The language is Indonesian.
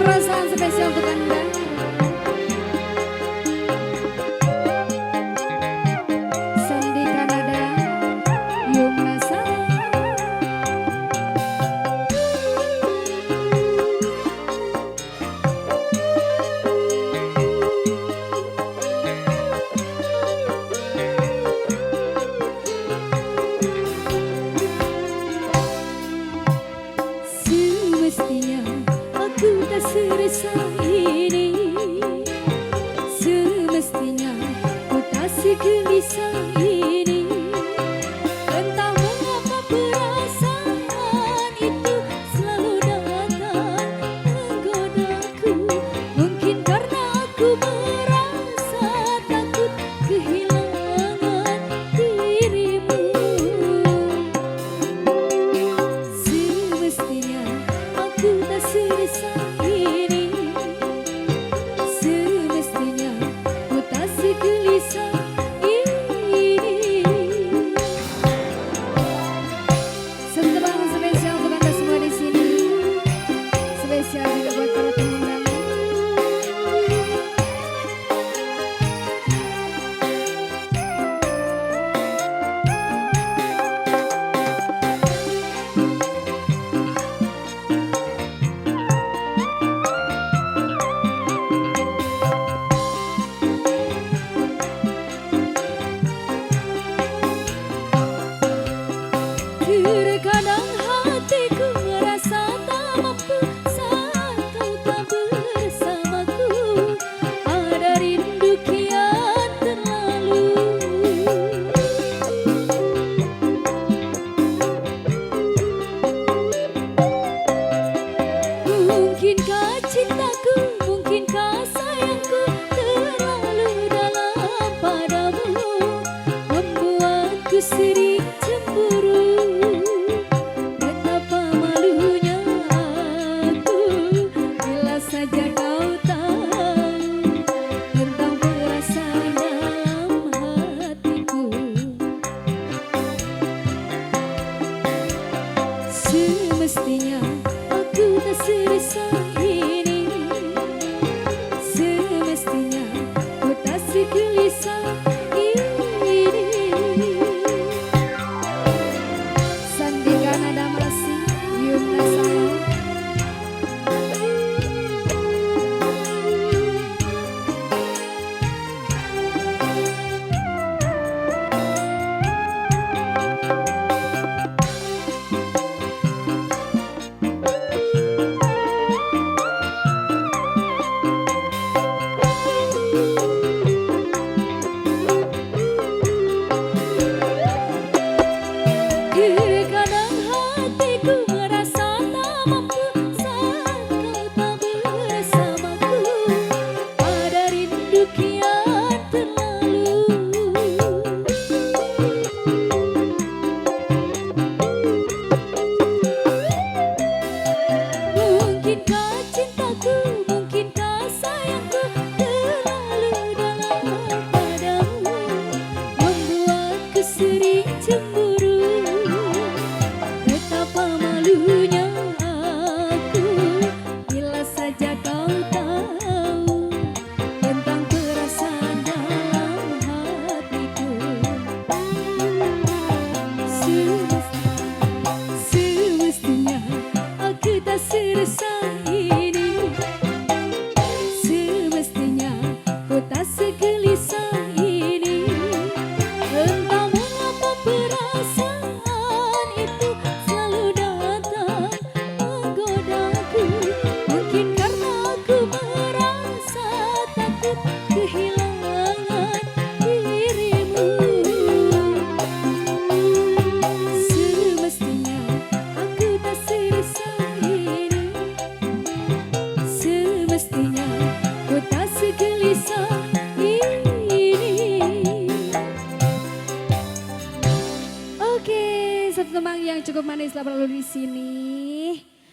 Perasaan spesial untuk Anda. Sandi Kanada, Yumna Sari. Semestinya aku tak seresah ini, semestinya ku tak segelisah ini. Entah mengapa perasaan itu selalu datang menggodaku. Mungkin karena aku merasa takut kehilangan dirimu. Semestinya aku tak seresah ini, semestinya ku tak segelisah ini. Satu tebakan spesial untuk Anda semua di sini. Spesial juga buat para tamu undangan. Terkadang hatiku merasa tak mampu saat kau tak bersamaku. Ada rindu kian terlalu. Mungkinkah cintaku, mungkinkah sayangku terlalu dalam padamu, membuatku sering cemburu. Betapa malunya aku bila saja kau tahu tentang perasaan dalam hatiku. Semestinya aku tak seresah ini, semestinya ku tak segelisah ini. Sandi Kanada masih, Yumna Sari. Terkadang hatiku merasa tak mampu saat kau tak bersamaku. Ada rindu kian terlalu. Mungkinkah cintaku, mungkinkah sayangku terlalu dalam padamu, membuatku sering cemburu. Betapa malunya aku bila saja kau tahu tentang perasaan dalam hatiku. Semestinya aku tak seresah ini, semestinya ku tak segelisah ini. Entah mengapa perasaan itu selalu datang menggodaku. Mungkin karena aku merasa takut kehilangan dirimu. Semestinya aku tak seresah ini, semestinya ku tak segelisah ini. Oke, satu tembang yang cukup manis lah berlalu di sini.